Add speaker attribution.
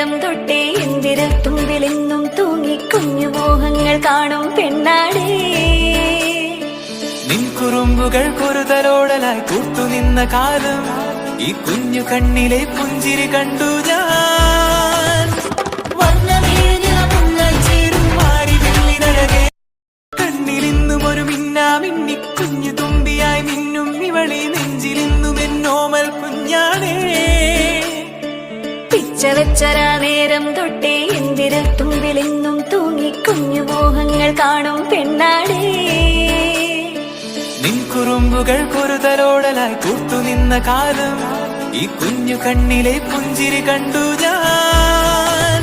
Speaker 1: നേരം തൊട്ടേ എന്തിരൽ തുമ്പിലെന്നും തൂങ്ങി കുഞ്ഞു മോഹങ്ങൾ കാണും പെണ്ണാടേ.
Speaker 2: നിൻ കുറുമ്പുകൾ കുറുതലോടലായി കൂട്ടുനിന്ന കാലം ഈ കുഞ്ഞു കണ്ണിലെ പുഞ്ചിരി കണ്ടു ഞാൻ. കണ്ണിലിന്നും ഒരു മിന്നാമിന്നി കുഞ്ഞു തുമ്പിയായി മിന്നും ഇവളി നെഞ്ചിലിന്നും എന്നോമൽ കുഞ്ഞാണേ.
Speaker 1: പിച്ചവെച്ചരാ നേരം തൊട്ടേ എന്തിരൽ തുമ്പിലെന്നും തൂങ്ങി കുഞ്ഞു മോഹങ്ങൾ കാണും പെണ്ണാടേ.
Speaker 2: നിൻ കുറുമ്പുകൾ കുറുതലോടലായി കൂട്ടുനിന്ന കാലം ഈ കുഞ്ഞു കണ്ണിലെ പുഞ്ചിരി കണ്ടു ഞാൻ.